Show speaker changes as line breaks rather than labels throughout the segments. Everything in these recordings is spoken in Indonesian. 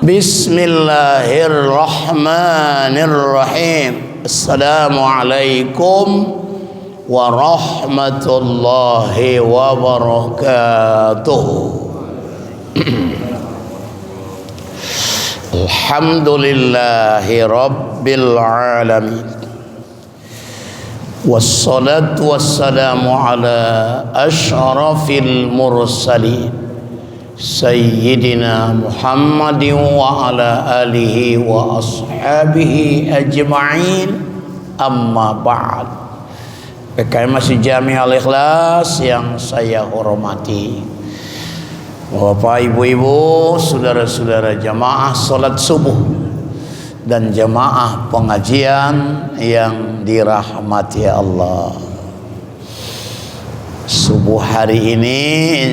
Bismillahirrahmanirrahim. Assalamualaikum warahmatullahi wabarakatuh. Alhamdulillahi rabbil alamin. Wassalatu wassalamu ala asyrafil mursalin Sayyidina Muhammadin wa ala alihi wa ashabihi ajma'in. Amma ba'd. PKM Masjid Jami Al-Ikhlas yang saya hormati, Bapak, Ibu-ibu, saudara-saudara jamaah salat subuh dan jamaah pengajian yang dirahmati Allah. Subuh hari ini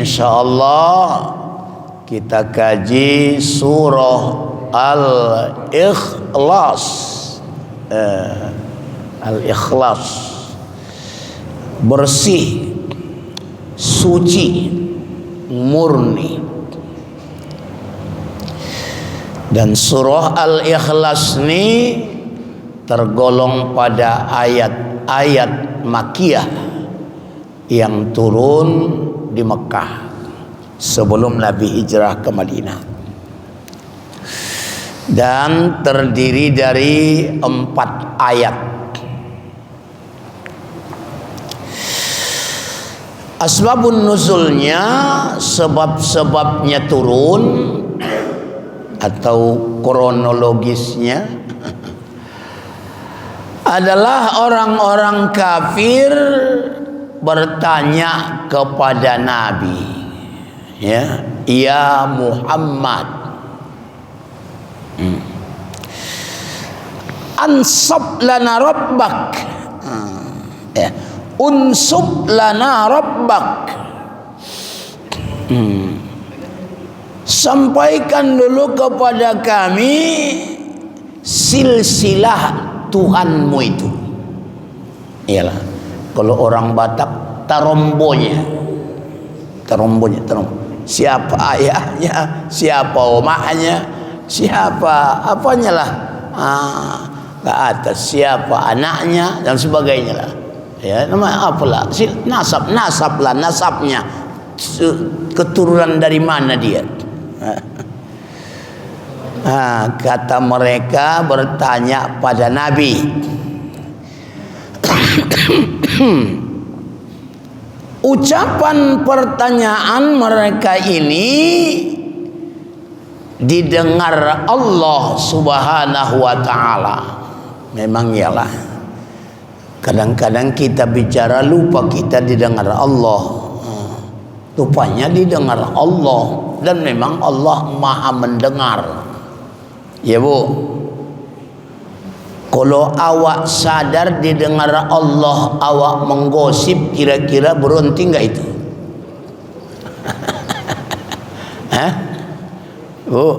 insyaallah kita kaji surah Al-Ikhlas. Al-Ikhlas, bersih, suci, murni. Dan surah Al-Ikhlas ini tergolong pada ayat-ayat Makkiyah yang turun di Mekah sebelum Nabi hijrah ke Madinah, dan terdiri dari 4 ayat. Asbabun nuzulnya, sebab-sebabnya turun atau kronologisnya adalah orang-orang kafir bertanya kepada Nabi, ya Muhammad, ansab lana rabbak, unsub lana rabbak, sampaikan dulu kepada kami silsilah Tuhanmu itu. Iyalah, kalau orang Batak tarombonya. Siapa ayahnya, siapa omahnya, siapa apanya lah, ke atas siapa anaknya dan sebagainya lah. Ya, nama apalah, nasab lah, nasabnya, keturunan dari mana dia. Kata mereka bertanya pada Nabi. Ucapan pertanyaan mereka ini didengar Allah Subhanahu wa ta'ala. Memang iyalah, kadang-kadang kita bicara lupa kita didengar Allah. Rupanya didengar Allah, dan memang Allah maha mendengar. Ya Bu, kalau awak sadar didengar Allah, awak menggosip, kira-kira berhenti nggak itu? Bu,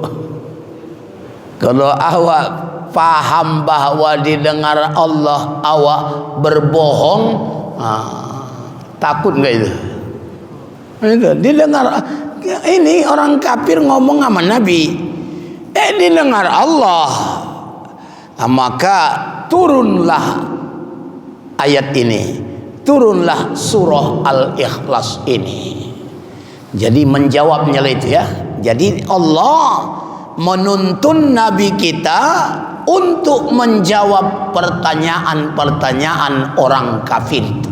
kalau awak paham bahwa didengar Allah, awak berbohong, takut nggak itu? Itu didengar. Ini orang kafir ngomong sama Nabi, didengar Allah. Maka turunlah ayat ini, turunlah surah Al-Ikhlas ini. Jadi menjawabnya itu ya. Jadi Allah menuntun Nabi kita untuk menjawab pertanyaan-pertanyaan orang kafir itu.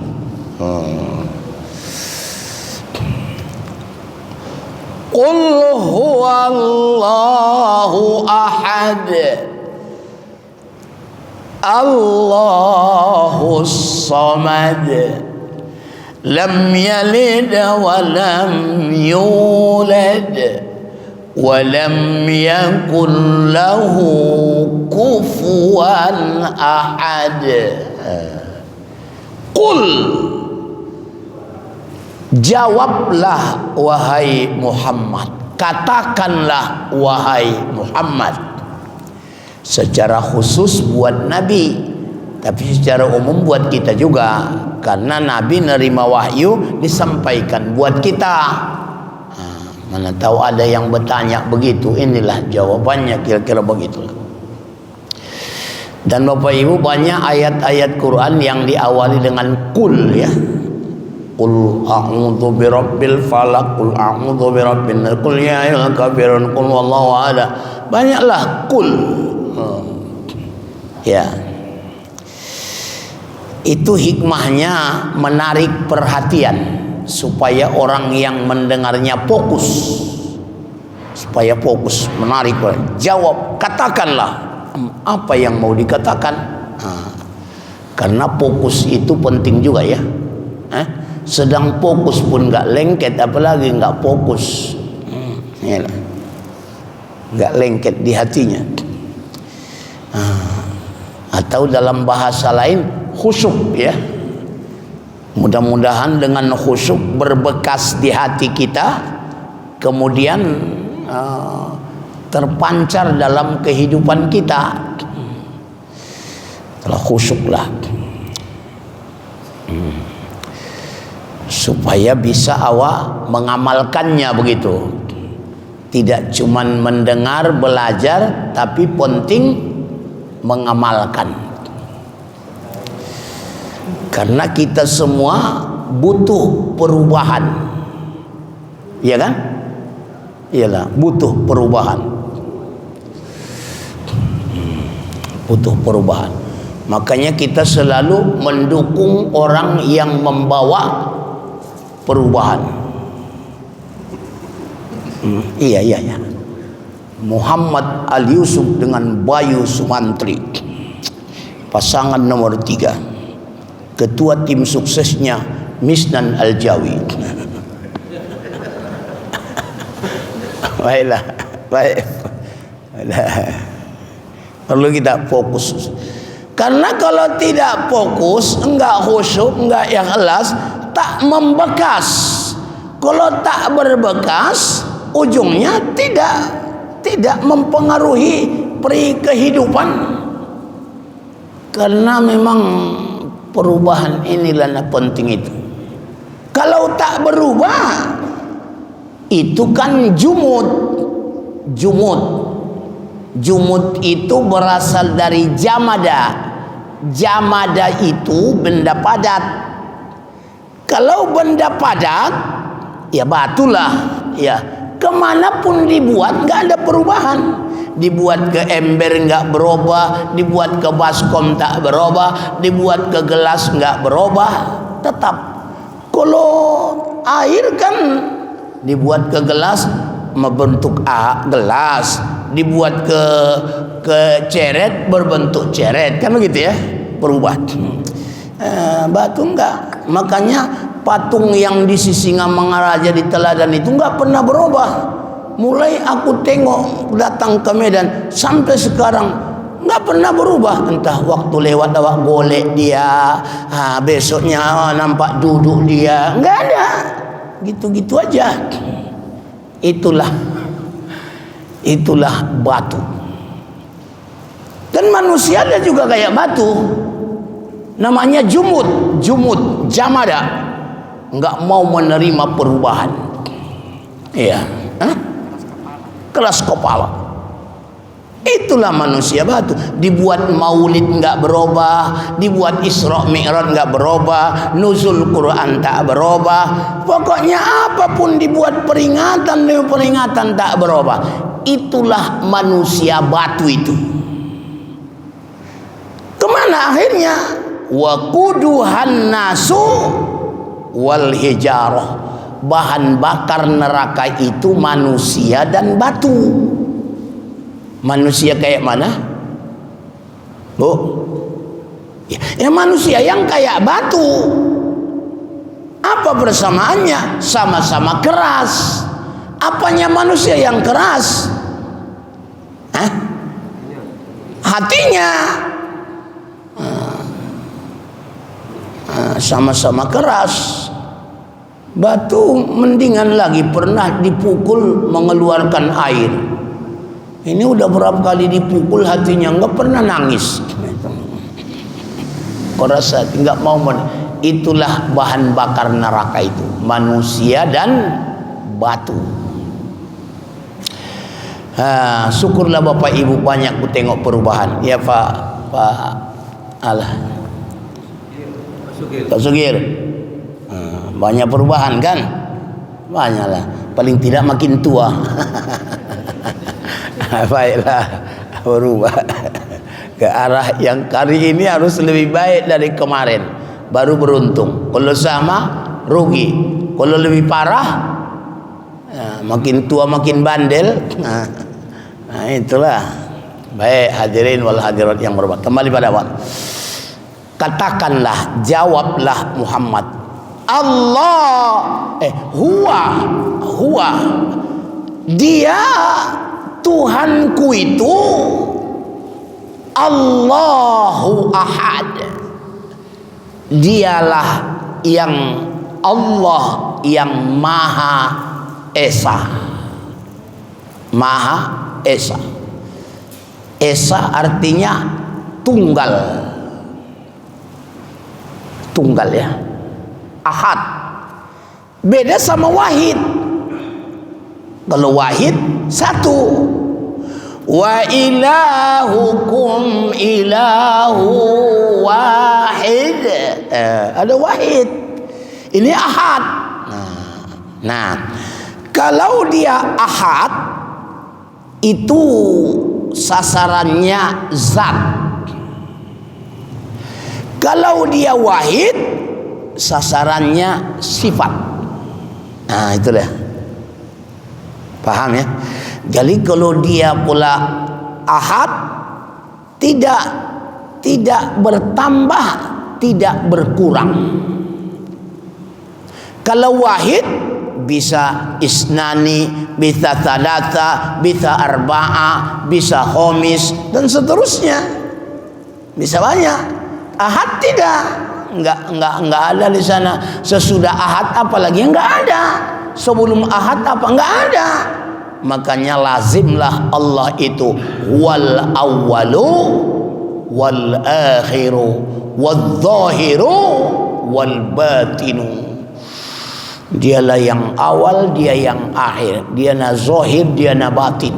Qul huwallahu ahad, Allahus samad, lam yalid wa lam yulad wa lam yakul lahu kufuwan ahad. Qul, jawablah wahai Muhammad, katakanlah wahai Muhammad. Secara khusus buat Nabi, tapi secara umum buat kita juga, karena Nabi nerima wahyu disampaikan buat kita. Mana tahu ada yang bertanya begitu, inilah jawabannya, kira-kira begitulah. Dan Bapak Ibu, banyak ayat-ayat Quran yang diawali dengan kul ya. Qul a'udzu birabbil falaq, qul a'udzu birabbin nas, qul ya ayyuhal kafirun, qul wallahu ahad. Banyaklah kul. Ya. Itu hikmahnya menarik perhatian supaya orang yang mendengarnya fokus. Supaya fokus, menarik, jawab, katakanlah apa yang mau dikatakan. Karena fokus itu penting juga ya. Sedang fokus pun nggak lengket, apalagi nggak fokus, nggak lengket di hatinya. Atau dalam bahasa lain khusyuk ya. Mudah-mudahan dengan khusyuk berbekas di hati kita, kemudian terpancar dalam kehidupan kita. Telah khusyuklah. Supaya bisa awak mengamalkannya begitu. Tidak cuman mendengar, belajar, tapi penting mengamalkan. Karena kita semua butuh perubahan. Iya kan? Iyalah, butuh perubahan. Butuh perubahan. Makanya kita selalu mendukung orang yang membawa perubahan. Iya. Muhammad Al Yusuf dengan Bayu Sumantri, pasangan nomor 3, ketua tim suksesnya Misnan Al Jawi. Baiklah, baik. Perlu kita fokus. Karena kalau tidak fokus, enggak khusyuk, enggak ikhlas, tak membekas. Kalau tak berbekas, ujungnya tidak mempengaruhi kehidupan. Karena memang perubahan inilah yang penting itu. Kalau tak berubah, itu kan jumud itu berasal dari jamada. Jamada itu benda padat. Kalau benda padat, ya batulah, ya kemanapun dibuat nggak ada perubahan. Dibuat ke ember nggak berubah, dibuat ke baskom tak berubah, dibuat ke gelas nggak berubah, tetap. Kalau air kan dibuat ke gelas membentuk gelas, dibuat ke ceret berbentuk ceret, kan begitu ya, berubah. Batu enggak. Makanya patung yang di Sisingamangaraja di Teladan itu enggak pernah berubah. Mulai aku tengok datang ke Medan sampai sekarang enggak pernah berubah. Entah waktu lewat awak golek dia, besoknya nampak duduk dia, enggak ada. Gitu-gitu aja. Itulah batu. Dan manusia dia juga kayak batu. Namanya jumud, jamada. Enggak mau menerima perubahan. Iya, keras kepala. Itulah manusia batu. Dibuat maulid enggak berubah, dibuat Isra Mi'raj enggak berubah, nuzul Quran tak berubah. Pokoknya apapun dibuat peringatan tak berubah. Itulah manusia batu itu. Kemana akhirnya? Wa quduhan nasu wal hijarah. Bahan bakar neraka itu manusia dan batu. Manusia kayak mana? Bu? Ya manusia yang kayak batu. Apa persamaannya? Sama-sama keras. Apanya manusia yang keras? Hatinya. Sama-sama keras. Batu mendingan lagi pernah dipukul mengeluarkan air. Ini udah berapa kali dipukul hatinya nggak pernah nangis. Korasa nggak mau Itulah bahan bakar neraka itu, manusia dan batu. Syukurlah Bapak Ibu banyak ku tengok perubahan. Ya Pak Alah Pak Sugir. Banyak perubahan kan? Banyaklah. Paling tidak makin tua. Baiklah, berubah ke arah yang kali ini harus lebih baik dari kemarin. Baru beruntung. Kalau sama rugi. Kalau lebih parah, makin tua makin bandel. Nah itulah. Baik hadirin wal hadirat yang berbahagia. Kembali pada awal. Katakanlah, jawablah Muhammad. Huwa dia Tuhanku itu Allahu Ahad. Dialah yang Allah yang Maha Esa. Maha Esa. Esa artinya tunggal. Tunggal ya. Ahad. Beda sama wahid. Kalau wahid satu. Wa ilahukum ilahu wahid. Ada wahid. Ini ahad. Nah, kalau dia ahad itu sasarannya zat. Kalau dia wahid sasarannya sifat. Nah itu dah. Paham ya? Jadi kalau dia pula ahad, tidak bertambah, tidak berkurang. Kalau wahid bisa isnani, bisa thalatha, bisa arba'a, bisa khomis dan seterusnya. Bisa banyak. Ahad tidak. Enggak ada di sana. Sesudah ahad apalagi enggak ada. Sebelum ahad apa enggak ada. Makanya lazimlah Allah itu wal awwalu wal akhiru wal zahiru wal batinu. Dialah yang awal, dia yang akhir. Dia na zahir, dia na batin.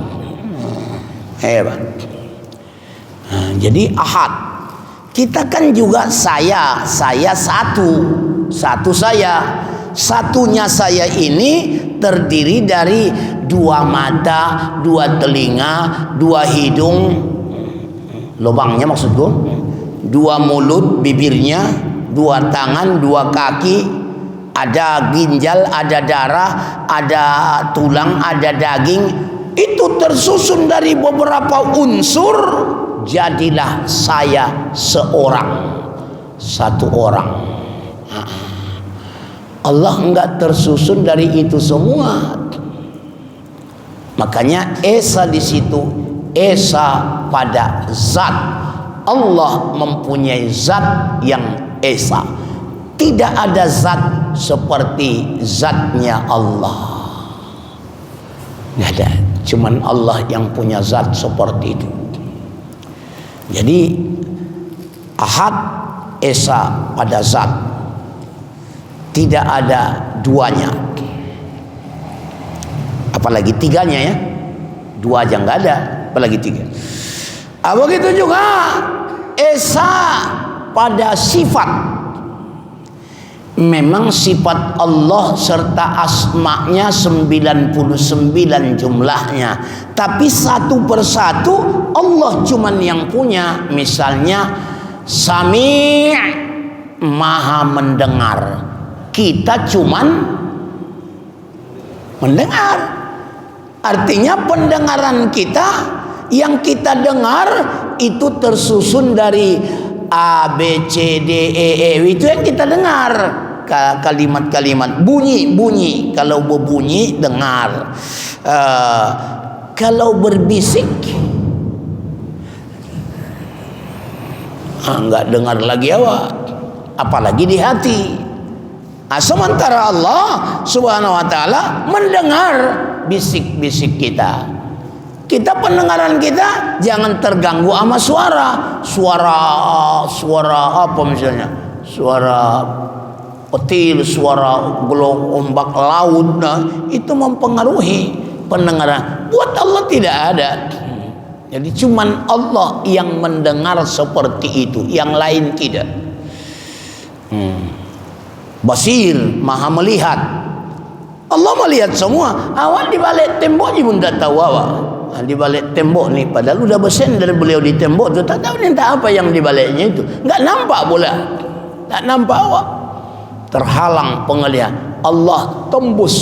Hebat. Jadi ahad. Kita kan juga saya satu saya. Satunya saya ini terdiri dari 2 mata, 2 telinga, 2 hidung, lubangnya maksudku, 2 mulut, bibirnya, 2 tangan, 2 kaki, ada ginjal, ada darah, ada tulang, ada daging. Itu tersusun dari beberapa unsur. Jadilah saya satu orang. Allah enggak tersusun dari itu semua. Makanya esa di situ, esa pada zat. Allah mempunyai zat yang esa. Tidak ada zat seperti zatnya Allah. Tidak ada. Cuman Allah yang punya zat seperti itu. Jadi ahad esa pada zat, tidak ada duanya, apalagi tiganya ya. 2 aja nggak ada, apalagi 3. Begitu juga esa pada sifat. Memang sifat Allah serta asma'nya 99 jumlahnya, tapi satu persatu Allah cuman yang punya. Misalnya Sami', maha mendengar, kita cuman mendengar. Artinya pendengaran kita, yang kita dengar itu tersusun dari A, B, C, D, E, itu yang kita dengar. Kalimat-kalimat, bunyi. Kalau berbunyi dengar. Kalau berbisik enggak dengar lagi awak, apalagi di hati. Sementara Allah Subhanahu wa taala mendengar bisik-bisik kita. Kita pendengaran kita jangan terganggu sama suara apa misalnya, suara petir, suara gelombang ombak laut, itu mempengaruhi. pendengaran. Buat Allah tidak ada. Jadi cuman Allah yang mendengar seperti itu, yang lain tidak. Basir, maha melihat. Allah melihat semua. Awak di balik tembok ni pun tak tahu awak. Di balik tembok ni, padahal udah bersender beliau di tembok tu, tak tahu ni tak apa yang di baliknya itu. Enggak nampak pula. Tak nampak awak. Terhalang penglihatan. Allah tembus,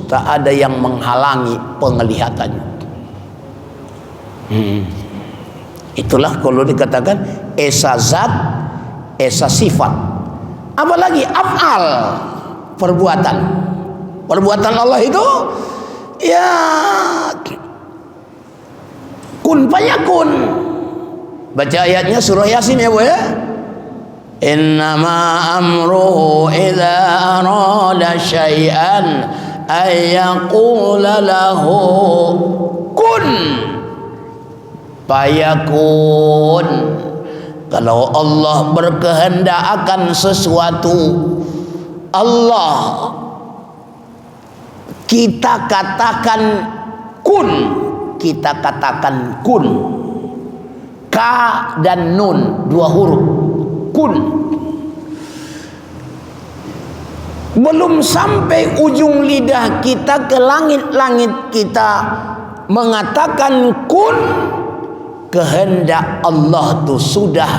tak ada yang menghalangi penglihatannya. Itulah kalau dikatakan esa zat, esa sifat. Apalagi af'al, perbuatan. Perbuatan Allah itu ya kun fayakun. Baca ayatnya surah Yasin ya Bu ya. Innama amruhu idza arada syai'an ay yaqula lahu kun fayakun. Kalau Allah berkehendak akan sesuatu, Allah kita katakan kun, kita katakan kun. Ka dan nun, dua huruf. Kun. Belum sampai ujung lidah kita ke langit-langit kita mengatakan kun, kehendak Allah itu sudah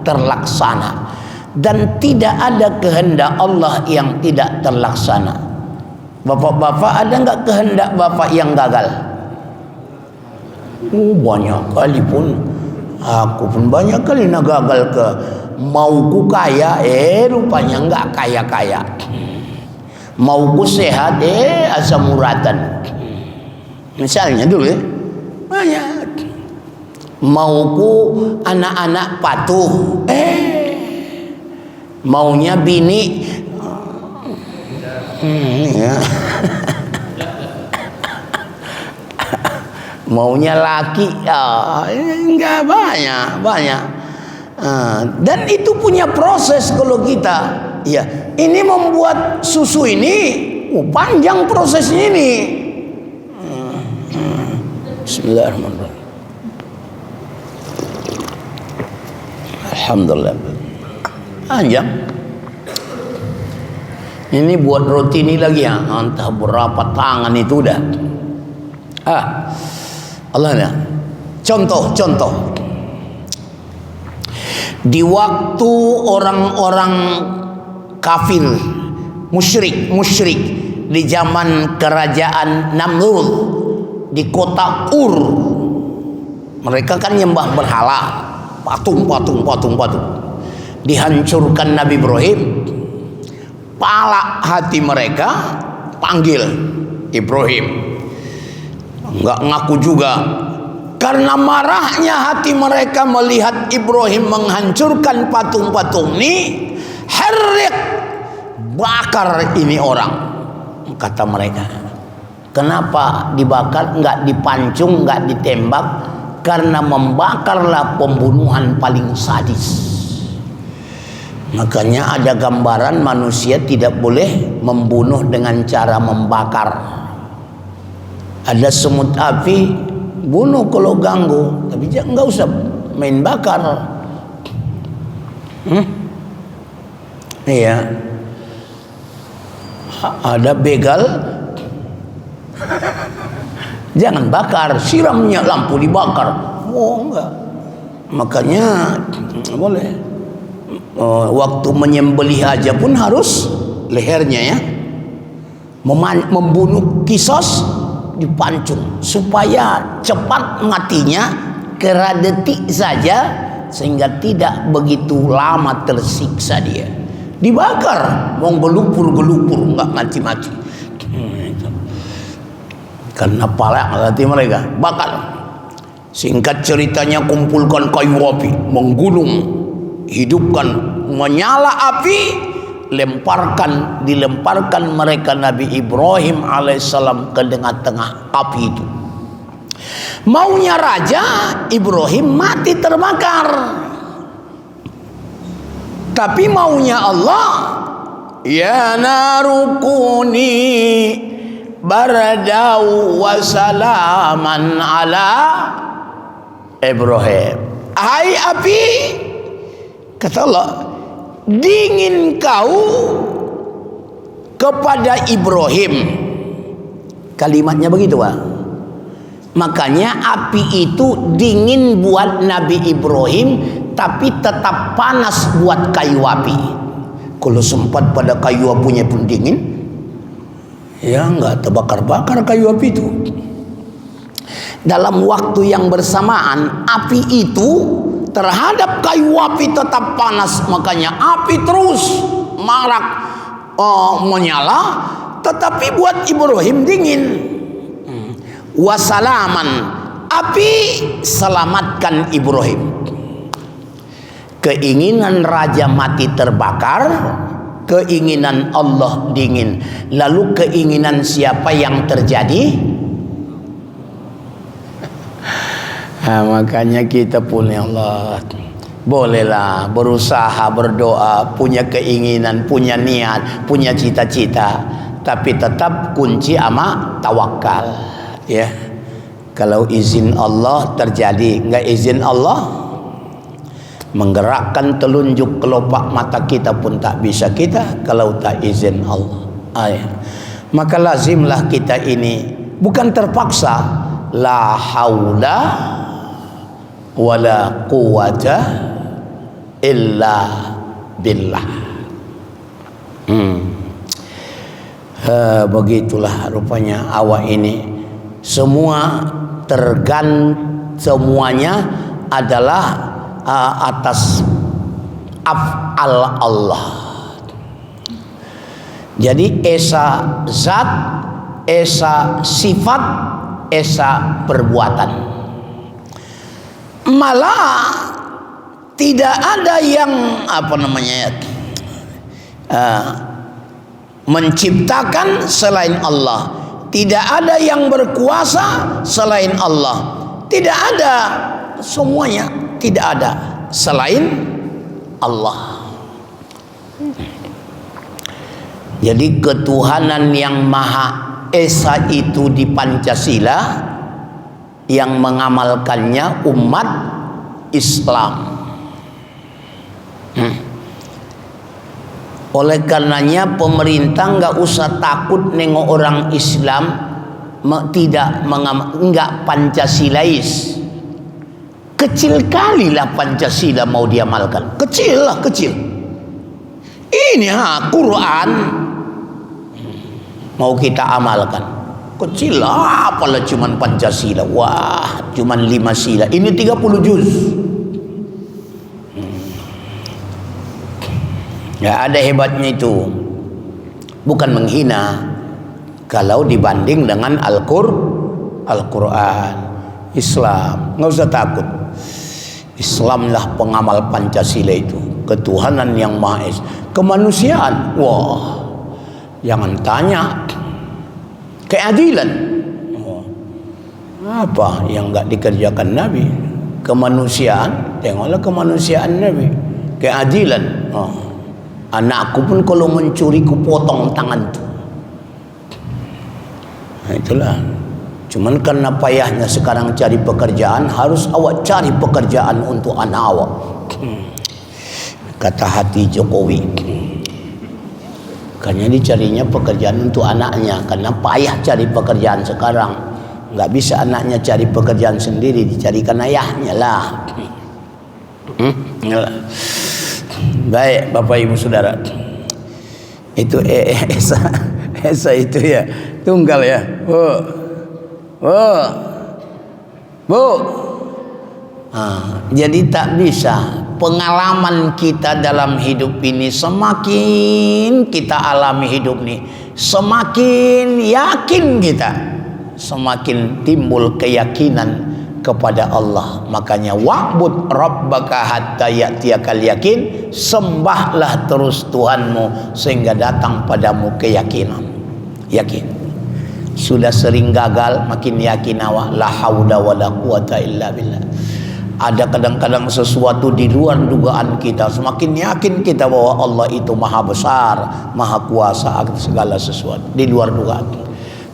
terlaksana. Dan tidak ada kehendak Allah yang tidak terlaksana. Bapak-bapak, ada enggak kehendak bapak yang gagal? Banyak kali pun. Aku pun banyak kali nak gagal ke. Mauku kaya, rupanya enggak kaya-kaya. Mauku sehat, asam uratan. Misalnya dulu ya, banyak. Mauku anak-anak patuh, maunya bini ya. Maunya laki enggak, banyak. Dan itu punya proses. Kalau kita ya ini membuat susu ini panjang prosesnya ini. Bismillahirrahmanirrahim. Alhamdulillah, panjang. Ini buat roti ini lagi ya, entah berapa tangan itu udah. Allah ya. Contoh. Di waktu orang-orang kafir, musyrik di zaman kerajaan Namrud di kota Ur, mereka kan nyembah berhala, patung. Dihancurkan Nabi Ibrahim. Pala hati mereka, panggil Ibrahim. Enggak ngaku juga. Karena marahnya hati mereka melihat Ibrahim menghancurkan patung-patung ini. Harriq, bakar ini orang, kata mereka. Kenapa dibakar, enggak dipancung, enggak ditembak? Karena membakarlah pembunuhan paling sadis. Makanya ada gambaran manusia tidak boleh membunuh dengan cara membakar. Ada semut api, bunuh kalau ganggu, tapi enggak usah main bakar. Iya. Ada begal, jangan bakar, siramnya lampu dibakar. Oh enggak. Makanya boleh. Waktu menyembelih aja pun harus lehernya ya. Membunuh kisos dipancung supaya cepat matinya, kera detik saja, sehingga tidak begitu lama tersiksa dia. Dibakar, mau gelupur enggak mati-mati. Karena palak hati mereka, bakar. Singkat ceritanya, kumpulkan kayu api, menggulung, hidupkan, menyala api, dilemparkan mereka Nabi Ibrahim alaihissalam ke tengah-tengah api itu. Maunya raja Ibrahim mati terbakar, tapi maunya Allah, ya narukuni Baradau wa salaman ala Ibrahim. Hai api, kata Allah, dingin kau kepada Ibrahim. Kalimatnya begitu, Pak. Makanya api itu dingin buat Nabi Ibrahim, tapi tetap panas buat kayu api. Kalau sempat pada kayu apinya pun dingin, ya enggak terbakar-bakar kayu api itu. Dalam waktu yang bersamaan, api itu terhadap kayu api tetap panas. Makanya api terus marak menyala, tetapi buat Ibrahim dingin. Wasalaman, api selamatkan Ibrahim. Keinginan raja mati terbakar, keinginan Allah dingin. Lalu keinginan siapa yang terjadi? Makanya kita pun, ya Allah, bolehlah berusaha, berdoa, punya keinginan, punya niat, punya cita-cita, tapi tetap kunci ama tawakal. Ya, kalau izin Allah terjadi, enggak izin Allah, menggerakkan telunjuk kelopak mata kita pun tak bisa kita kalau tak izin Allah. Maka lazimlah kita ini bukan terpaksa, la haula wala quwata illa billah. Begitulah rupanya awak ini. Semuanya adalah atas af'al Allah. Jadi esa zat, esa sifat, esa perbuatan. Malah tidak ada yang menciptakan selain Allah. Tidak ada yang berkuasa selain Allah. Tidak ada, semuanya tidak ada selain Allah. Jadi ketuhanan yang Maha Esa itu di Pancasila, yang mengamalkannya umat Islam. Oleh karenanya pemerintah nggak usah takut nengok orang Islam nggak Pancasilais. Kecil kalilah Pancasila mau diamalkan, kecil. Ini Quran mau kita amalkan, kecil lah, apalah cuman Pancasila, wah cuman 5 sila, ini 30 juz. Ya, ada hebatnya itu. Bukan menghina kalau dibanding dengan Al-Quran. Islam, nggak usah takut. Islamlah pengamal Pancasila itu. Ketuhanan yang Maha Esa. Kemanusiaan, wah, jangan tanya. Keadilan, apa yang nggak dikerjakan Nabi? Kemanusiaan, tengoklah kemanusiaan Nabi. Keadilan, anakku pun kalau mencuri ku potong tangan tu. Nah, itulah. Cuman karena payahnya sekarang cari pekerjaan, harus awak cari pekerjaan untuk anak awak. Kata hati Jokowi. Karena dicarinya pekerjaan untuk anaknya, karena payah cari pekerjaan sekarang. Nggak bisa anaknya cari pekerjaan sendiri, dicarikan ayahnya lah. Baik Bapak Ibu Saudara, itu Esa itu ya tunggal ya. Bu. Jadi tak bisa. Pengalaman kita dalam hidup ini, semakin kita alami hidup ini, semakin yakin kita, semakin timbul keyakinan kepada Allah. Makanya wa'bud rabbaka hatta ya'tiyakal yakin, sembahlah terus Tuhanmu sehingga datang padamu keyakinan. Yakin. Sudah sering gagal, makin yakin awak, la haula wala quwata illa billah. Ada kadang-kadang sesuatu di luar dugaan kita, semakin yakin kita bahwa Allah itu maha besar, maha kuasa atas segala sesuatu di luar dugaan.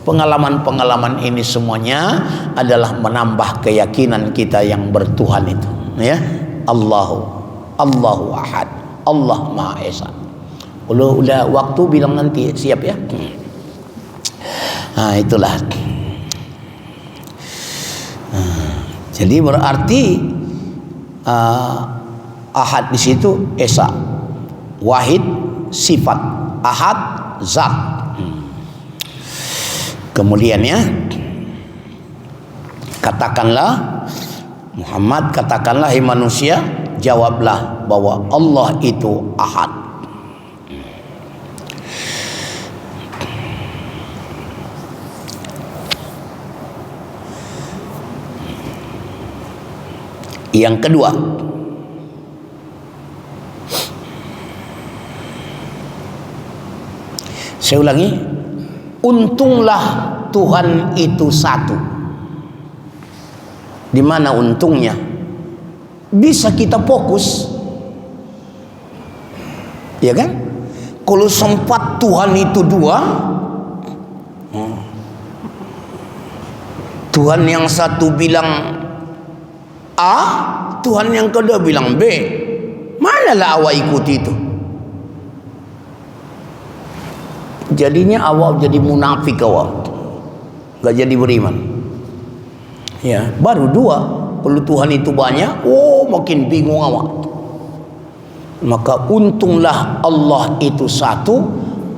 Pengalaman-pengalaman ini semuanya adalah menambah keyakinan kita yang bertuhan itu, ya. Allahu Ahad, Allah Maha Esa. Kalau udah waktu bilang nanti, siap ya. Nah, itulah. Jadi berarti Ahad di situ Esa, Wahid sifat, Ahad zat. Kemudian ya, katakanlah Muhammad, katakanlah hai manusia, jawablah bahwa Allah itu Ahad. Yang kedua, saya ulangi, untunglah Tuhan itu satu. Di mana untungnya? Bisa kita fokus, ya kan? Kalau sempat Tuhan itu dua, Tuhan yang satu bilang A, Tuhan yang kedua bilang B, manalah awak ikuti itu? Jadinya awak jadi munafik, awak gak jadi beriman. Ya, baru dua. Kalau Tuhan itu banyak, makin bingung awak. Maka untunglah Allah itu satu,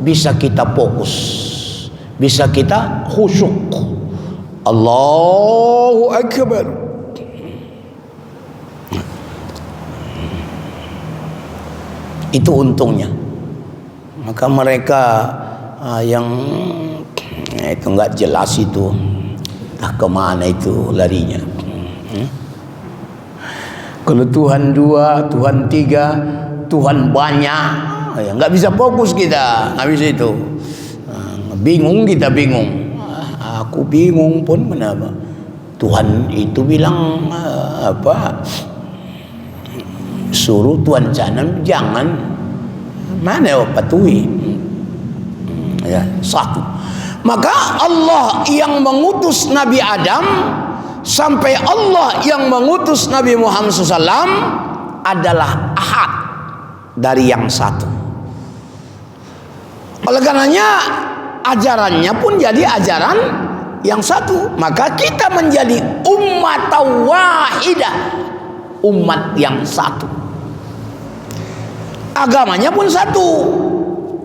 bisa kita fokus, bisa kita khusyuk. Allahu Akbar. Itu untungnya. Maka mereka yang itu nggak jelas itu, kemana itu larinya. Kalau Tuhan dua, Tuhan tiga, Tuhan banyak, ya nggak bisa fokus kita, nggak bisa itu. Bingung kita, bingung. Aku bingung pun kenapa? Tuhan itu bilang apa? Suruh Tuhan jangan, mana patuhi, ya satu. Maka Allah yang mengutus Nabi Adam sampai Allah yang mengutus Nabi Muhammad SAW adalah Ahad, dari yang satu. Oleh karenanya ajarannya pun jadi ajaran yang satu. Maka kita menjadi umat wahidah, umat yang satu. Agamanya pun satu,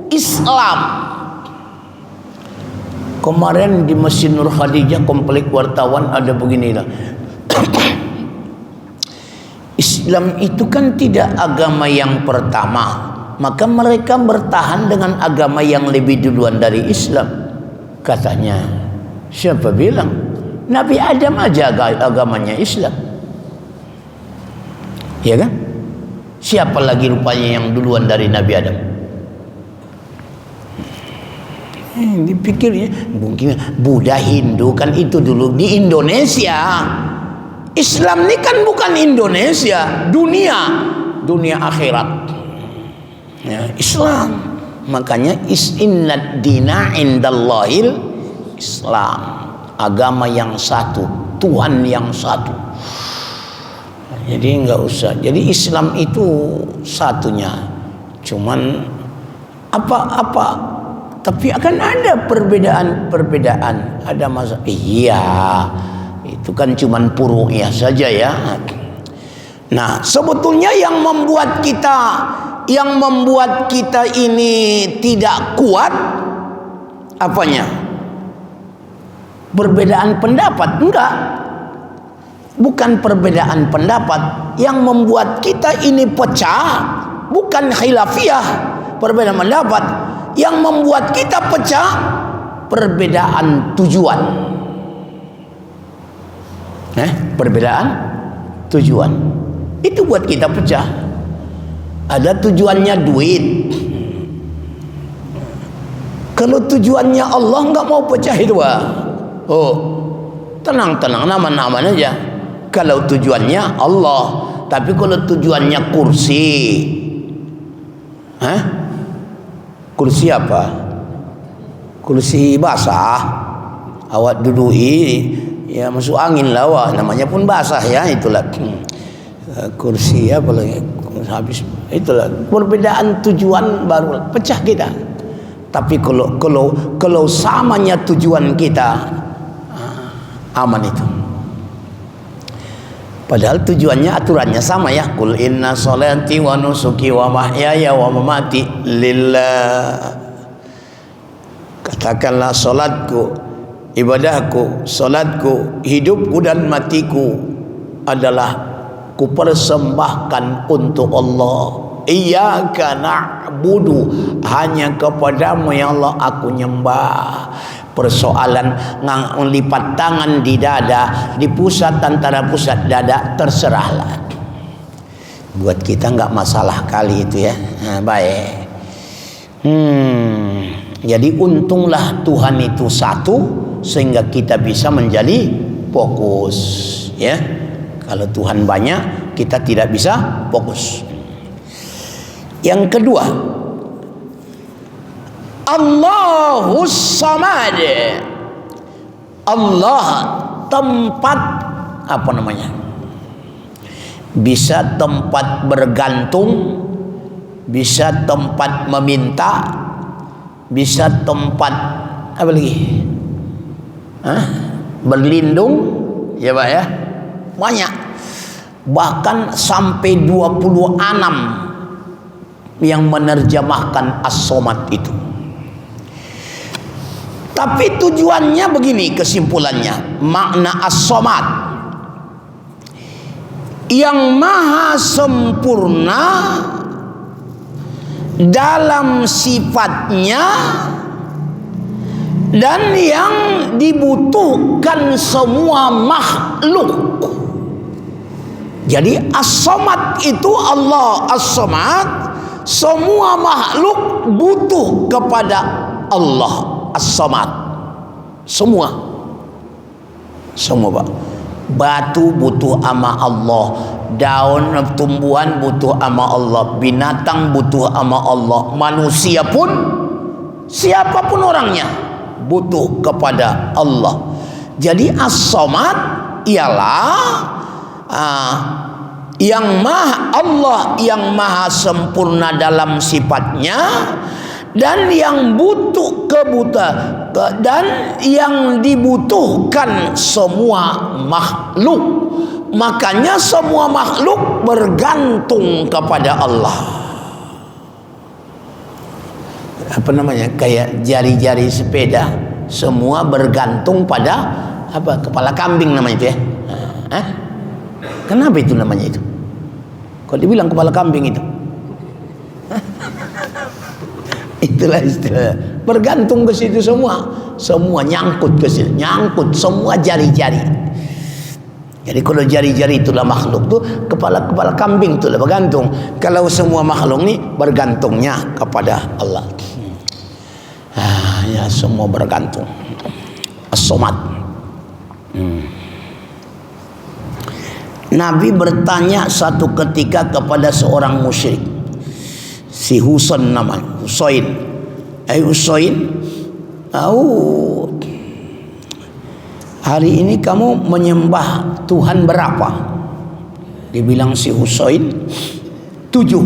Islam. Kemarin di Masjid Nur Khadijah komplek wartawan ada beginilah. Islam itu kan tidak agama yang pertama, maka mereka bertahan dengan agama yang lebih duluan dari Islam. Katanya, siapa bilang? Nabi Adam aja agamanya Islam, ya kan? Siapa lagi rupanya yang duluan dari Nabi Adam? Dipikirnya mungkin Buddha, Hindu kan itu dulu di Indonesia. Islam ini kan bukan Indonesia, dunia akhirat. Ya, Islam. Makanya innad dina indallahil Islam, agama yang satu, Tuhan yang satu. Jadi nggak usah. Jadi Islam itu satunya. Cuman apa-apa. Tapi akan ada perbedaan. Ada masa. Iya. Itu kan cuman puru'iyah saja ya. Nah, sebetulnya yang membuat kita ini tidak kuat apanya? Perbedaan pendapat? Enggak. Bukan perbedaan pendapat. Yang membuat kita ini pecah bukan khilafiyah, perbedaan pendapat. Yang membuat kita pecah perbedaan tujuan. Perbedaan tujuan. Itu buat kita pecah. Ada tujuannya duit. Kalau tujuannya Allah nggak mau pecah itu. Tenang, aman aja. Kalau tujuannya Allah, tapi kalau tujuannya kursi, kursi apa? Kursi basah, awak duduk ya masuk angin lah awak, namanya pun basah ya, itulah kursi apa lagi habis, itulah perbedaan tujuan baru pecah kita. Tapi kalau samanya tujuan kita, aman itu. Padahal tujuannya, aturannya sama ya. Qul inna sholati wa nusuki wa mahyaya wa mamati lillah. Katakanlah salatku, ibadahku, salatku, hidupku dan matiku adalah kupersembahkan untuk Allah. Iyyaka na'budu, hanya kepadamu ya Allah aku nyembah. Persoalan lipat tangan di dada, di pusat antara pusat dada, terserahlah. Buat kita nggak masalah kali itu ya. Nah, baik. Jadi untunglah Tuhan itu satu sehingga kita bisa menjadi fokus ya. Kalau Tuhan banyak kita tidak bisa fokus. Yang kedua, Allahus Samad. Allah tempat apa namanya? Bisa tempat bergantung, bisa tempat meminta, bisa tempat apa lagi? Berlindung, ya Pak ya. Banyak. Bahkan sampai 26 yang menerjemahkan As-Samad itu. Tapi tujuannya begini, kesimpulannya, makna As-Samad yang maha sempurna dalam sifatnya dan yang dibutuhkan semua makhluk. Jadi As-Samad itu Allah As-Samad, semua makhluk butuh kepada Allah As-Samad. Semua Pak. Batu butuh ama Allah, daun tumbuhan butuh ama Allah, binatang butuh ama Allah, manusia pun siapapun orangnya butuh kepada Allah. Jadi As-Samad ialah yang maha Allah yang maha sempurna dalam sifatnya dan yang butuh dan yang dibutuhkan semua makhluk. Makanya semua makhluk bergantung kepada Allah. Apa namanya? Kayak jari-jari sepeda semua bergantung pada apa? Kepala kambing namanya itu ya. Kenapa itu namanya itu? Kok dibilang kepala kambing itu? Itulah istilah. Bergantung ke situ semua. Semua nyangkut ke situ. Nyangkut semua jari-jari. Jadi kalau jari-jari itulah makhluk tuh, kepala kambing itulah bergantung. Kalau semua makhluk ini bergantungnya kepada Allah. Ya semua bergantung. As-Samad. Nabi bertanya satu ketika kepada seorang musyrik, si Husain namanya, Husain. Husain, hari ini kamu menyembah Tuhan berapa? Dibilang si Husain, 7.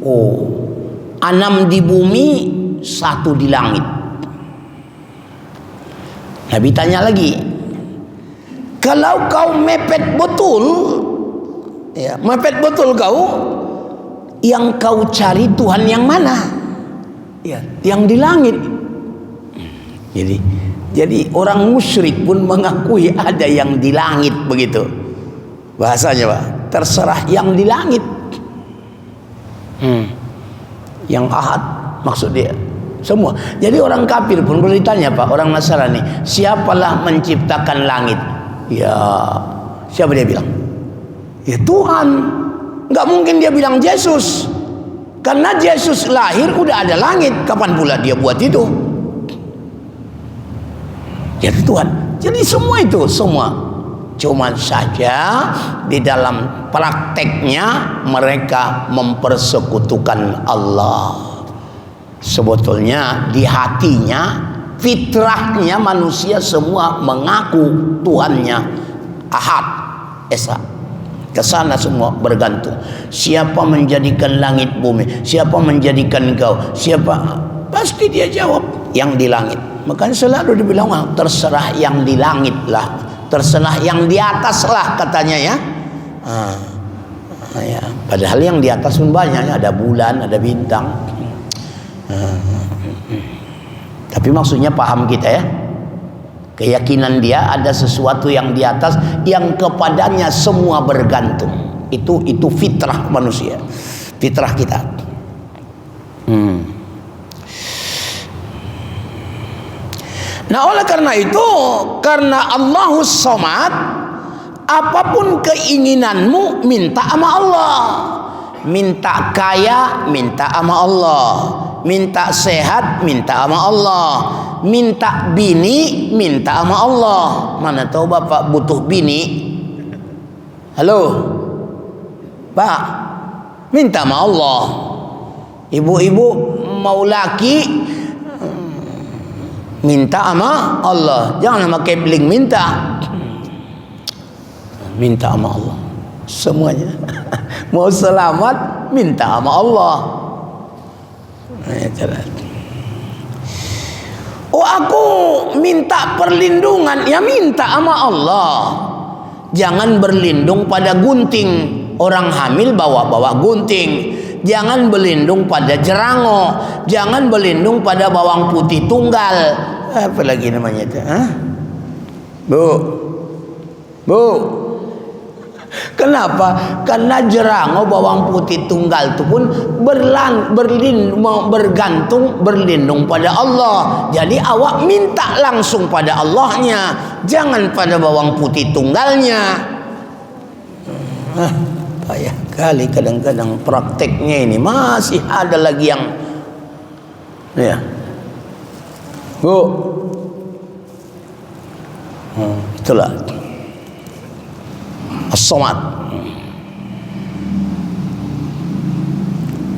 6 di bumi, 1 di langit. Nabi tanya lagi, kalau kau mepet betul, ya, mepet betul kau, yang kau cari Tuhan yang mana? Ya, yang di langit. Jadi orang musyrik pun mengakui ada yang di langit begitu. Bahasanya Pak, terserah yang di langit. Yang ahad maksud dia. Semua. Jadi orang kafir pun boleh ditanya Pak, orang Nasrani, siapalah menciptakan langit? Ya, siapa dia bilang? Ya Tuhan. Nggak mungkin dia bilang Yesus, karena Yesus lahir udah ada langit. Kapan pula dia buat itu? Jadi Tuhan. Jadi semua itu semua. Cuma saja di dalam prakteknya mereka mempersekutukan Allah. Sebetulnya di hatinya Fitrahnya manusia semua mengaku Tuhannya Ahad, Esa. Ke sana semua bergantung. Siapa menjadikan langit bumi? Siapa menjadikan kau? Siapa? Pasti dia jawab yang di langit. Makanya selalu dibilang terserah yang di langit lah, terserah yang di atas lah katanya ya. Ya. Padahal yang di atas pun banyak, ada bulan, ada bintang. Tapi maksudnya paham kita ya. Keyakinan dia ada sesuatu yang di atas yang kepadanya semua bergantung. Itu fitrah manusia, fitrah kita. Nah, oleh karena itu, karena Allahus Somad, apapun keinginanmu minta sama Allah. Minta kaya, minta sama Allah. Minta sehat, minta sama Allah. Minta bini, minta sama Allah. Mana tahu bapak butuh bini? Halo, pak, minta sama Allah. Ibu-ibu mau laki, minta sama Allah. Jangan pakai bling minta. Minta sama Allah. Semuanya. Mau selamat, minta sama Allah. Oh, aku minta perlindungan, ya minta sama Allah. Jangan berlindung pada gunting. Orang hamil bawa gunting. Jangan berlindung pada jerango. Jangan berlindung pada bawang putih tunggal. Apa lagi namanya itu? Bu. Kenapa? Karena jerango bawang putih tunggal itu pun berlindung pada Allah. Jadi awak minta langsung pada Allahnya, jangan pada bawang putih tunggalnya. Payah kali kadang-kadang prakteknya ini masih ada lagi yang ya. Bu. Itulah As-Somad.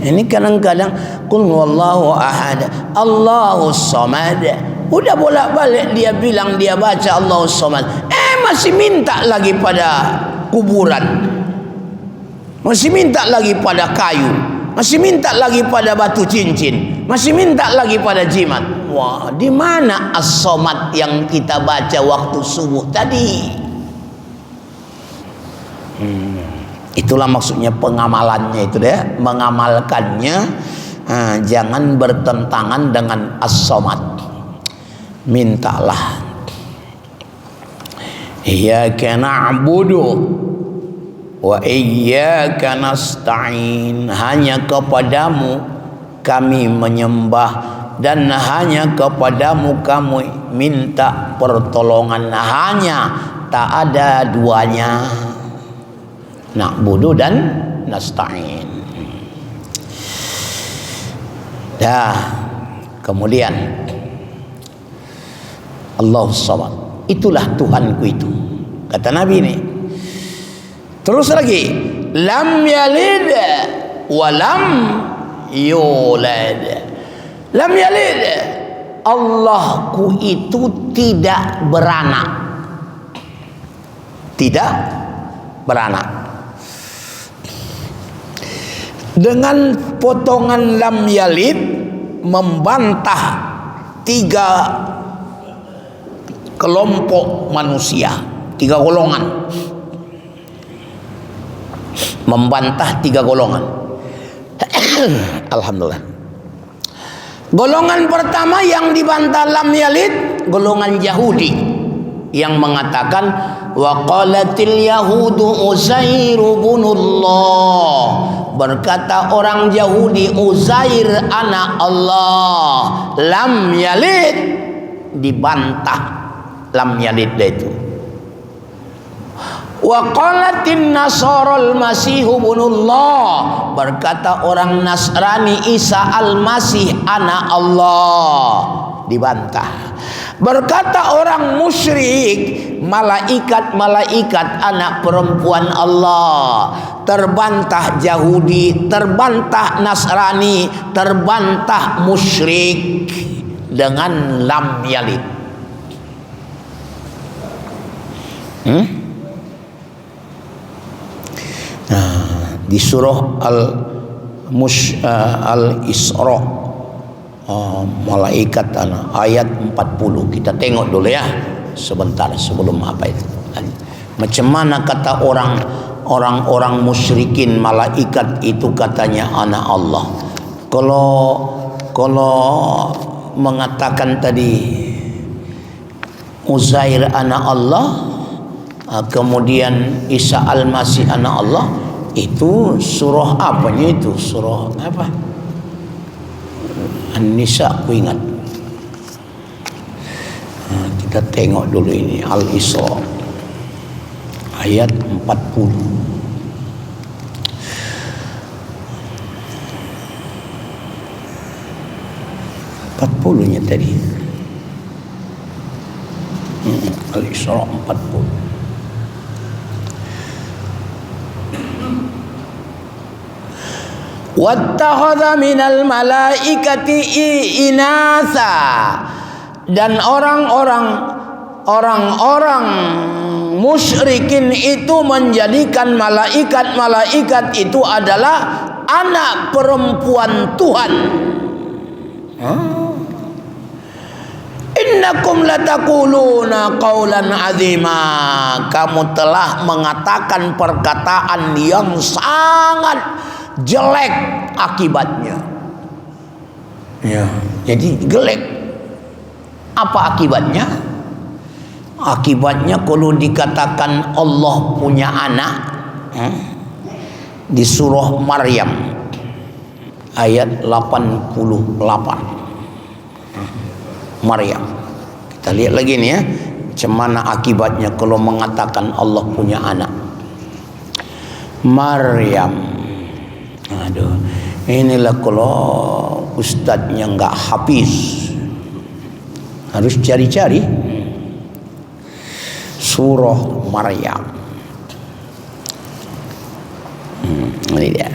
Ini kadang-kadang qul huwallahu ahad, Allahus Somad. Udah bolak-balik dia bilang dia baca Allahus Somad, masih minta lagi pada kuburan. Masih minta lagi pada kayu. Masih minta lagi pada batu cincin. Masih minta lagi pada jimat. Wah, di mana As-Somad yang kita baca waktu subuh tadi? Itulah maksudnya pengamalannya itu deh, mengamalkannya. Jangan bertentangan dengan As-Somad. Mintalah. Iyyaka na'budu wa iyyaka nasta'in. Hanya kepadamu kami menyembah dan hanya kepadamu kami minta pertolongan. Hanya, tak ada duanya. Na'budu dan nasta'in. Kemudian Allahus Samad, itulah Tuhanku itu, kata Nabi ini. Terus lagi, lam yalid wa lam yulad. Lam yalid, Allahku itu tidak beranak. Tidak beranak. Dengan potongan lam yalid membantah 3 kelompok manusia, 3 golongan. Membantah 3 golongan. Alhamdulillah. Golongan pertama yang dibantah lam yalid, golongan Yahudi yang mengatakan wa qalatil yahudu Uzairu bunullah. Berkata orang Yahudi, Uzair anak Allah. Lam yalid, dibantah lam yalid itu. Wa qalatin nasarul masihu bunullah. Berkata orang Nasrani, Isa al-Masih anak Allah. Dibantah. Berkata orang musyrik, malaikat anak perempuan Allah. Terbantah Yahudi, terbantah Nasrani, terbantah musyrik. dengan lam yalid. Nah, di surah Al-Isra, malaikat ayat 40. Kita tengok dulu ya sebentar sebelum apa itu. Macam mana kata orang musyrikin malaikat itu katanya anak Allah. Kalau mengatakan tadi Uzair anak Allah, kemudian Isa Al-Masih anak Allah, itu surah apanya itu? Surah apa? An-Nisa, aku ingat. Kita tengok dulu ini Al-Isra ayat 40. nya tadi. Al-Isra 40. Wattakhadha minal malaikati inatha, dan orang-orang musyrikin itu menjadikan malaikat itu adalah anak perempuan Tuhan. Innakum latakuluna qawlan azima, kamu telah mengatakan perkataan yang sangat jelek akibatnya. Ya, jadi jelek. Apa akibatnya? Akibatnya kalau dikatakan Allah punya anak, di surah Maryam ayat 88. Maryam. Kita lihat lagi nih ya, macam mana akibatnya kalau mengatakan Allah punya anak. Maryam. Aduh, inilah kalau ustadznya nggak hafiz, harus cari-cari surah Maryam. Ini dia.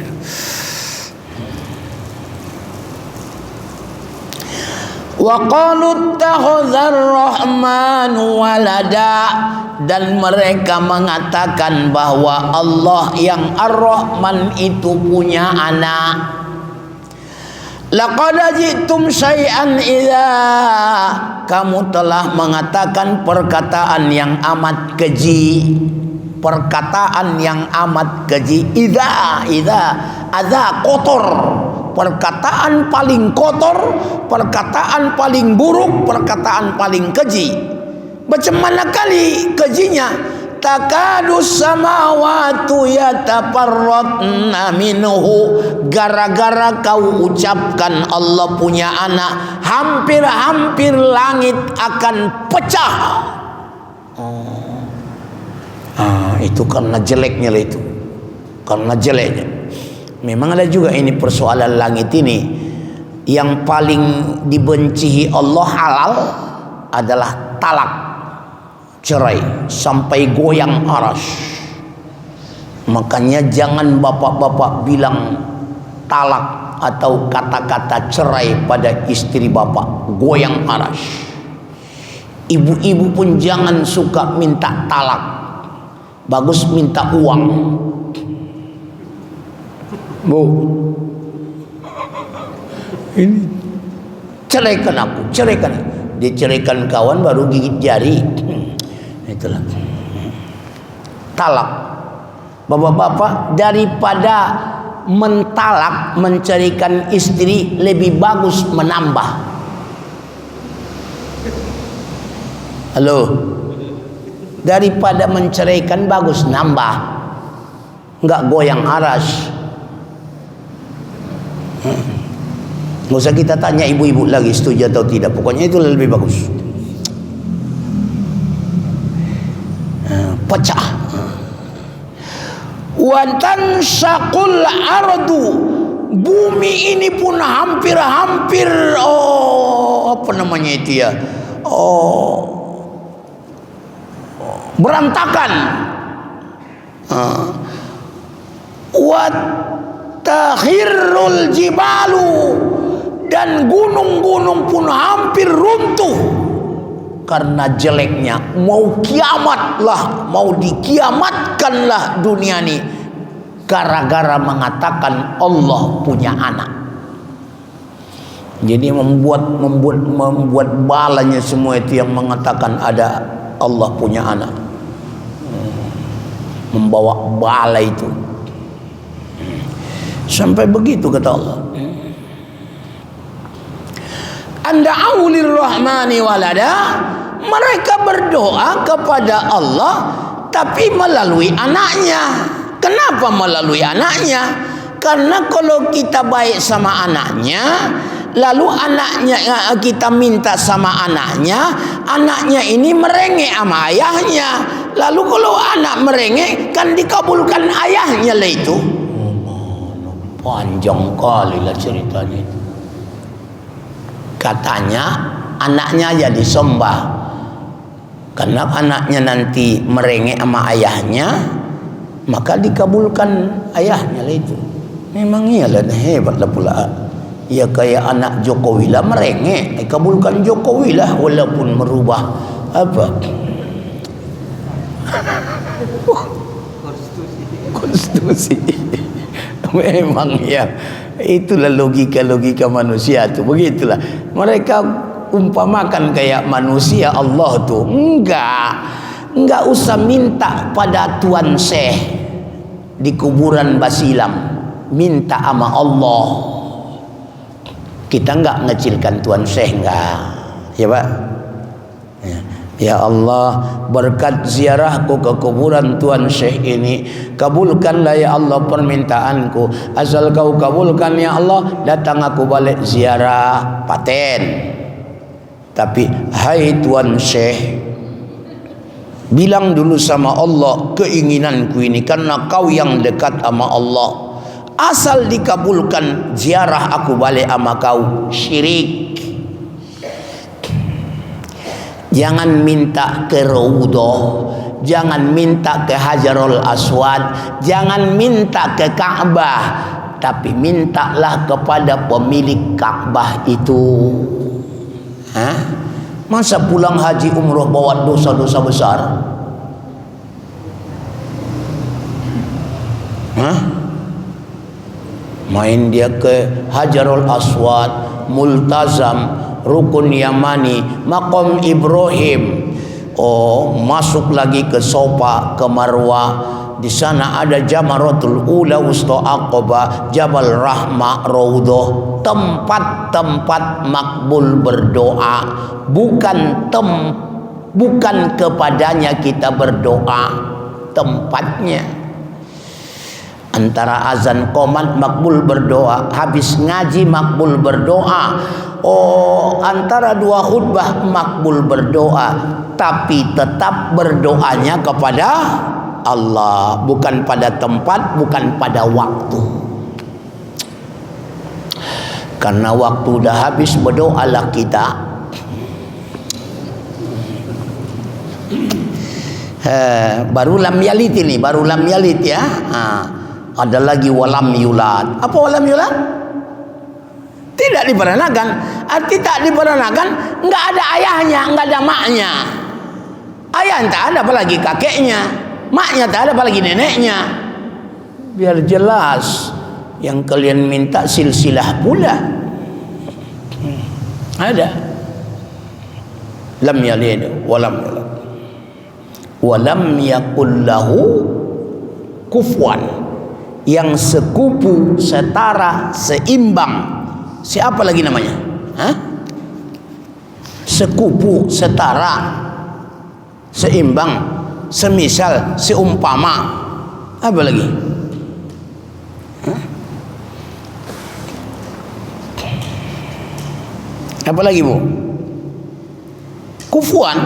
Wa qalu ittakhadhar rahmanu walada, dan mereka mengatakan bahwa Allah yang Ar-Rahman itu punya anak. Laqad ji'tum syai'an idza, kamu telah mengatakan perkataan yang amat keji, perkataan yang amat keji. Idza kotor, perkataan paling kotor, perkataan paling buruk, perkataan paling keji. Macam mana kali kejinya? Takadus samawatu yatafarratna minhu, gara-gara kau ucapkan Allah punya anak, hampir-hampir langit akan pecah. Itu karena jeleknya lah itu. Karena jeleknya. Memang ada juga ini persoalan langit ini. Yang paling dibenci Allah halal adalah talak, cerai, sampai goyang aras. Makanya jangan bapak-bapak bilang talak atau kata-kata cerai pada istri bapak, goyang aras. Ibu-ibu pun jangan suka minta talak, bagus minta uang. Bu, ini ceraikan aku, ceraikan. Diceraikan kawan baru gigit jari. Itulah talak. Bapak-bapak, daripada mentalak, menceraikan istri, lebih bagus menambah. Halo, daripada menceraikan bagus nambah, nggak goyang aras. Nggak usah kita tanya ibu-ibu lagi setuju atau tidak, pokoknya itu lebih bagus. Pecah. Wantan syakul ardu, bumi ini pun hampir-hampir apa namanya itu ya, berantakan. Wat takhirul jibalu, dan gunung-gunung pun hampir runtuh karena jeleknya. Mau kiamatlah, mau dikiamatkanlah dunia ini gara-gara mengatakan Allah punya anak. Jadi membuat balanya semua itu yang mengatakan ada Allah punya anak, membawa bala itu sampai begitu kata Allah. Anda'u lirrahmani walada, mereka berdoa kepada Allah tapi melalui anaknya. Kenapa melalui anaknya? Karena kalau kita baik sama anaknya, lalu anaknya kita minta sama anaknya ini merengek sama ayahnya. Lalu kalau anak merengek kan dikabulkan ayahnya lah itu. Panjang kali lah ceritanya itu. Katanya anaknya jadi disembah karena anaknya nanti merengek sama ayahnya, maka dikabulkan ayahnya lah itu. Memang iyalah hebatlah pula. Ya kayak anak Jokowi lah merengek, dikabulkan Jokowi lah walaupun merubah apa konstitusi. Memang ya, itulah logika manusia tuh, begitulah. Mereka umpamakan kayak manusia, Allah tuh enggak usah minta pada Tuan Syekh di kuburan Basilam, minta sama Allah. Kita enggak ngecilkan Tuan Syekh, enggak, ya Pak. Ya Allah, berkat ziarahku ke kuburan Tuan Syekh ini, kabulkanlah ya Allah permintaanku. Asal kau kabulkan ya Allah, datang aku balik ziarah paten. Tapi hai Tuan Syekh, bilang dulu sama Allah keinginanku ini, karena kau yang dekat sama Allah. Asal dikabulkan ziarah aku balik sama kau. Syirik. Jangan minta ke Raudhah, jangan minta ke Hajarul Aswad, jangan minta ke Ka'bah, tapi mintalah kepada pemilik Ka'bah itu. Masa pulang haji umroh bawa dosa-dosa besar? Main dia ke Hajarul Aswad, Multazam, Rukun Yamani, Maqam Ibrahim. Oh, masuk lagi ke Sofa, ke Marwah. Di sana ada Jamaratul Ula, Wusta Aqabah, Jabal Rahmah, Raudhah. Tempat-tempat makbul berdoa. Bukan kepadanya kita berdoa, tempatnya. Antara azan qomat makbul berdoa, habis ngaji makbul berdoa, antara dua khutbah makbul berdoa, tapi tetap berdoanya kepada Allah, bukan pada tempat, bukan pada waktu. Karena waktu dah habis, berdoalah kita. Baru lam yalid ini, baru lam yalid ya. Ada lagi walam yulad. Apa walam yulad? Tidak diperanakan. Arti tak diperanakan, enggak ada ayahnya, enggak ada maknya. Ayah tak ada, apalagi kakeknya. Maknya tak ada, apalagi neneknya. Biar jelas, yang kalian minta silsilah pula. Ada. Lam yalid walam yulad. Walam yakul lahu kufuwan. Yang sekupu, setara, seimbang. Siapa lagi namanya? Sekupu, setara, seimbang, semisal, seumpama. Apa lagi? Apa lagi Bu? Kufuan,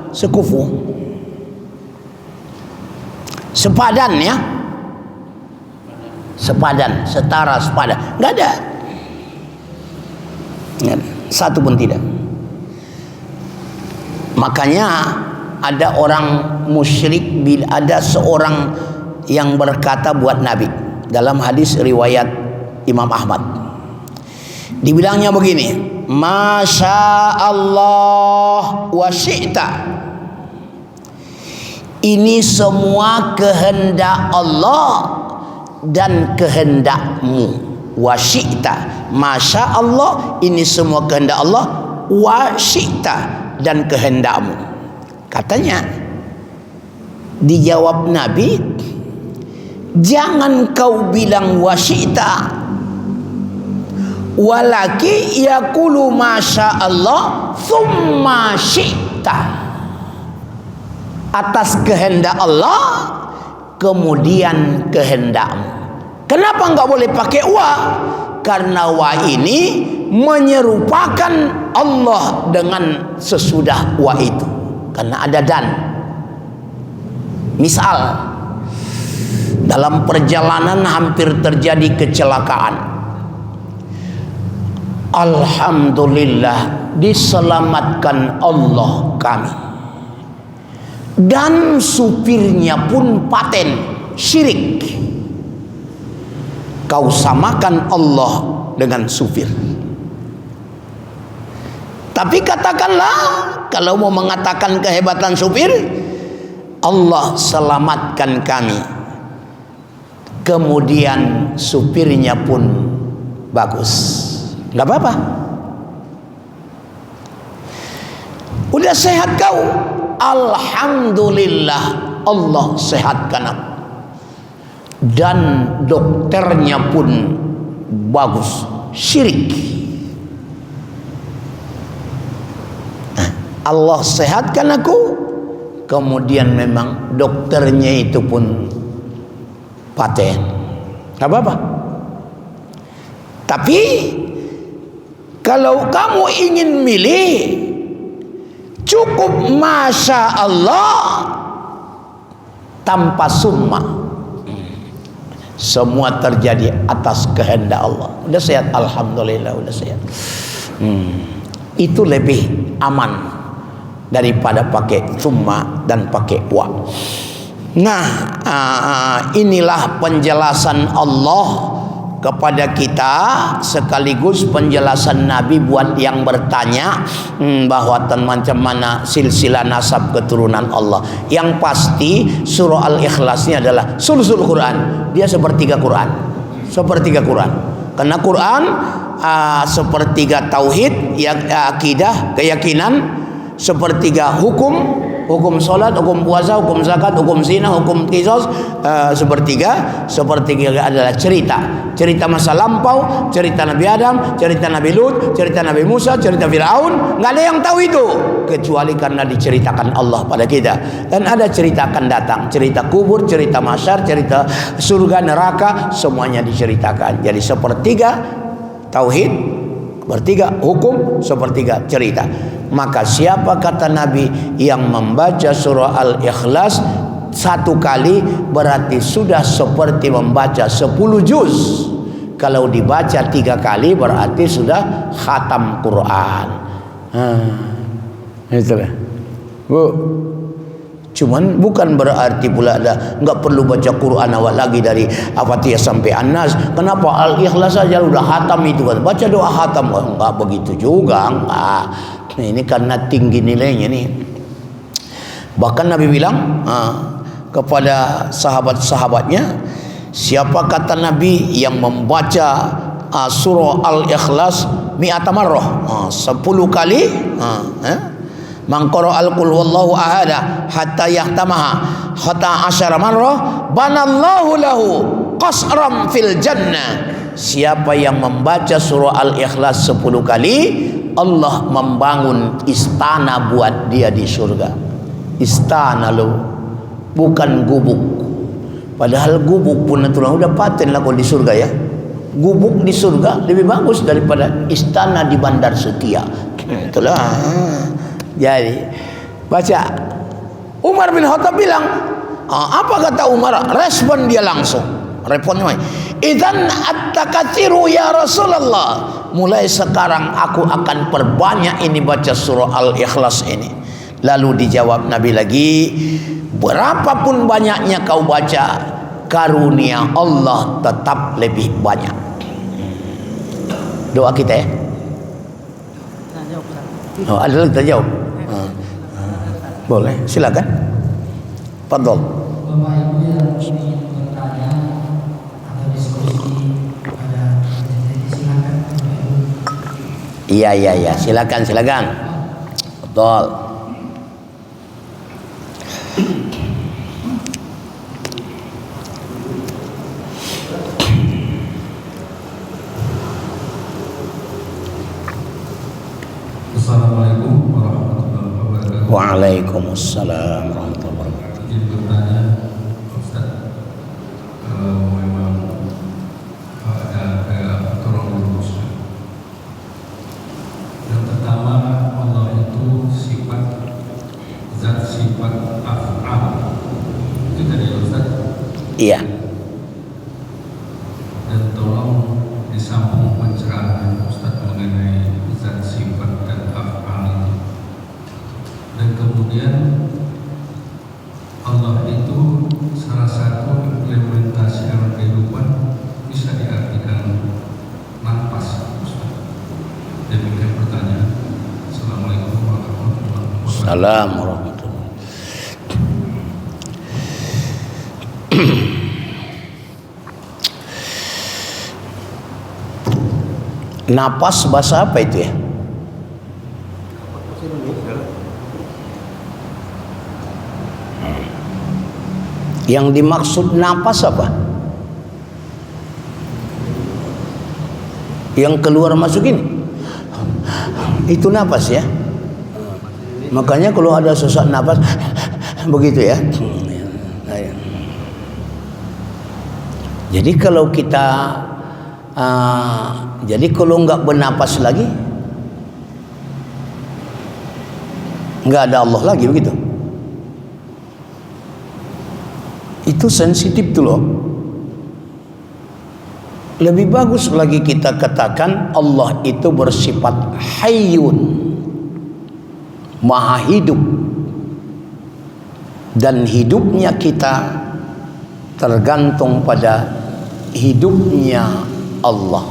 sekufu, sepadan ya. Sepadan, setara, sepadan, nggak ada. Satu pun tidak. Makanya ada orang musyrik, ada seorang yang berkata buat Nabi dalam hadis riwayat Imam Ahmad, Dibilangnya begini, Masya Allah wa syi'ta. Ini semua kehendak Allah dan kehendakmu. Wa syi'ta. Masya Allah, ini semua kehendak Allah. Wa syi'ta, dan kehendakmu. Katanya, dijawab Nabi, jangan kau bilang wa syi'ta, walaki yaqulu masya Allah thumma syi'ta. Atas kehendak Allah kemudian kehendakmu. Kenapa enggak boleh pakai wa? Karena wa ini menyerupakan Allah dengan sesudah wa itu, karena ada dan. Misal dalam perjalanan hampir terjadi kecelakaan, alhamdulillah diselamatkan Allah kami, dan supirnya pun paten syirik. Kau samakan Allah dengan supir. Tapi katakanlah, kalau mau mengatakan kehebatan supir, Allah selamatkan kami, kemudian supirnya pun bagus, nggak apa-apa. Udah sehat kau, alhamdulillah Allah sehatkan aku, dan dokternya pun bagus, syirik. Nah, Allah sehatkan aku, kemudian memang dokternya itu pun paten, nggak apa-apa. Tapi kalau kamu ingin milih, cukup masya Allah tanpa summa. Semua terjadi atas kehendak Allah. Udah sehat, alhamdulillah, udah sehat. Itu lebih aman daripada pakai summa dan pakai wa. Nah, inilah penjelasan Allah kepada kita, sekaligus penjelasan Nabi buat yang bertanya bahwa macam mana silsilah nasab keturunan Allah. Yang pasti surah Al-Ikhlas ini adalah sulusul Quran. Dia sepertiga Quran, sepertiga Quran. Karena Quran sepertiga tauhid, yang akidah, keyakinan, sepertiga hukum, hukum solat, hukum puasa, hukum zakat, hukum zina, hukum qisas, sepertiga adalah cerita masa lampau, cerita Nabi Adam, cerita Nabi Lut, cerita Nabi Musa, cerita Fir'aun. Nggak ada yang tahu itu kecuali karena diceritakan Allah pada kita. Dan ada cerita akan datang, cerita kubur, cerita mahsyar, cerita surga neraka, semuanya diceritakan. Jadi sepertiga tauhid, sepertiga hukum, sepertiga cerita. Maka siapa, kata Nabi, yang membaca surah Al-Ikhlas satu kali berarti sudah seperti membaca 10 juz. Kalau dibaca 3 kali berarti sudah khatam Quran. Itulah, Bu. Cuman bukan berarti pula nggak perlu baca Quran awal lagi dari Al-Fatihah sampai An-Nas. Kenapa Al-Ikhlas saja udah khatam itu kan? Baca doa khatam, enggak begitu juga, enggak. Nah, ini karena tinggi nilainya nih. Bahkan Nabi bilang kepada sahabat-sahabatnya, siapa, kata Nabi, yang membaca surah Al-Ikhlas mi'ata marrah, 10 kali, man qara al-qul wallahu ahada hatta yahtamaha hatta asyara marrah banallahu lahu qasran fil jannah. Siapa yang membaca surah Al-Ikhlas 10 kali, Allah membangun istana buat dia di surga. Istana lo, bukan gubuk. Padahal gubuk pun udah paten lah kalau di surga ya. Gubuk di surga lebih bagus daripada istana di Bandar Setia. Itulah. Jadi baca, Umar bin Khattab bilang, apa kata Umar? Respon dia langsung. Responnya, idzan at-takatsiru ya Rasulullah. Mulai sekarang aku akan perbanyak ini baca surah Al-Ikhlas ini. Lalu dijawab Nabi lagi, berapapun banyaknya kau baca, karunia Allah tetap lebih banyak. doa kita ya. Oh, ada lagi kita jawab. Boleh, silakan. Fadhol.
Bapak Ibu yang ingin bertanya atau diskusi pada silakan Bapak Ibu.
Iya, silakan. Betul.
Assalamualaikum warahmatullahi wabarakatuh.
Waalaikumsalam warahmatullahi wabarakatuh.
Izin bertanya, Ustaz, kalau memang ada tolong luruskan. Yang pertama, Allah itu sifat zat, sifat af'al. Itu tadi ya Ustaz.
Iya.
Dan tolong disambung pencerahan Ustaz mengenai zat, sifat dan af'al itu. Dan kemudian Allah itu salah satu implementasi dalam kehidupan bisa diartikan nafas. Demikian pertanyaan. Assalamualaikum warahmatullahi wabarakatuh.
Salam warahmatullahi. Napas bahasa apa itu ya? Yang dimaksud napas apa? Yang keluar masuk ini. Itu napas ya. Makanya kalau ada sesak napas begitu ya. Jadi kalau kita jadi kalau nggak bernapas lagi, nggak ada Allah lagi begitu. Itu sensitif tuh loh. Lebih bagus lagi kita katakan Allah itu bersifat hayyun, maha hidup, dan hidupnya kita tergantung pada hidupnya Allah.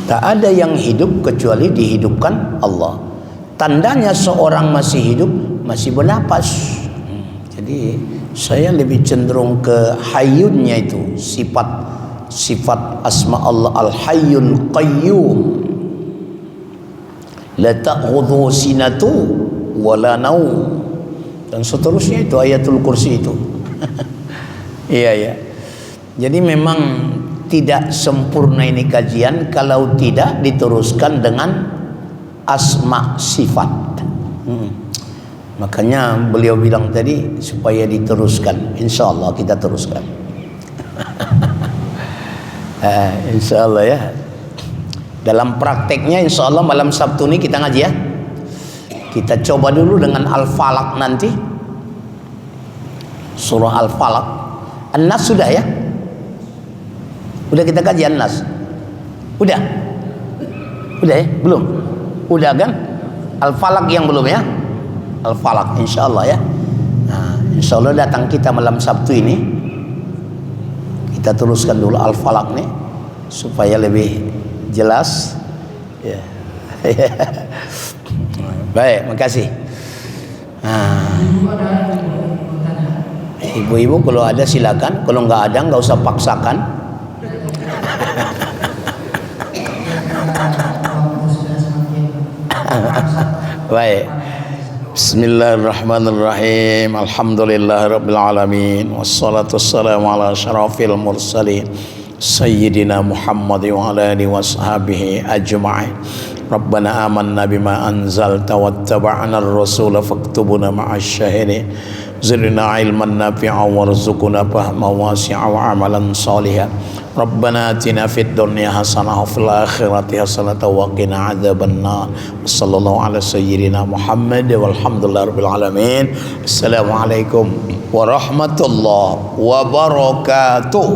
Tak ada yang hidup kecuali dihidupkan Allah. Tandanya seorang masih hidup, masih bernapas. Jadi saya lebih cenderung ke hayyunnya itu, sifat asma Allah al-hayyul qayyum. La ta'khudhuhu sinatu wa la naum. Dan seterusnya itu ayatul kursi itu. Iya. Jadi memang tidak sempurna ini kajian kalau tidak diteruskan dengan asma sifat. Makanya beliau bilang tadi supaya diteruskan. Insya Allah kita teruskan. Insya Allah ya. Dalam prakteknya insya Allah malam Sabtu ini kita ngaji ya. Kita coba dulu dengan Al-Falaq nanti. Surah Al-Falaq. An-Nas sudah ya? Udah kita kaji An-Nas? Udah? Udah ya? Belum? Udah kan? Al-Falaq yang belum ya? Al-Falaq insyaallah ya. Nah, insyaallah datang kita malam Sabtu ini kita teruskan dulu Al-Falaq nih supaya lebih jelas ya. Baik, makasih. Ibu-ibu kalau ada silakan, kalau nggak ada nggak usah paksakan. Baik. Bismillahirrahmanirrahim. Alhamdulillahirabbil alamin. Wassalatu wassalamu ala asyrafil mursalin sayyidina Muhammad wa ala alihi washabihi ajma'in. Rabbana amanna bima anzalta wattaba'na ar-rasula faktubna ma'asy syahidin. Zidna ilman nafi'a warzuqna fahma wasi'a wa amalan shalihan. Rabbana atina fid dunya hasanah wa fil akhirati hasanah wa qina adzabannar. Wassallallahu ala sayyidina Muhammad walhamdulillahirabbil alamin. Assalamualaikum warahmatullahi wabarakatuh.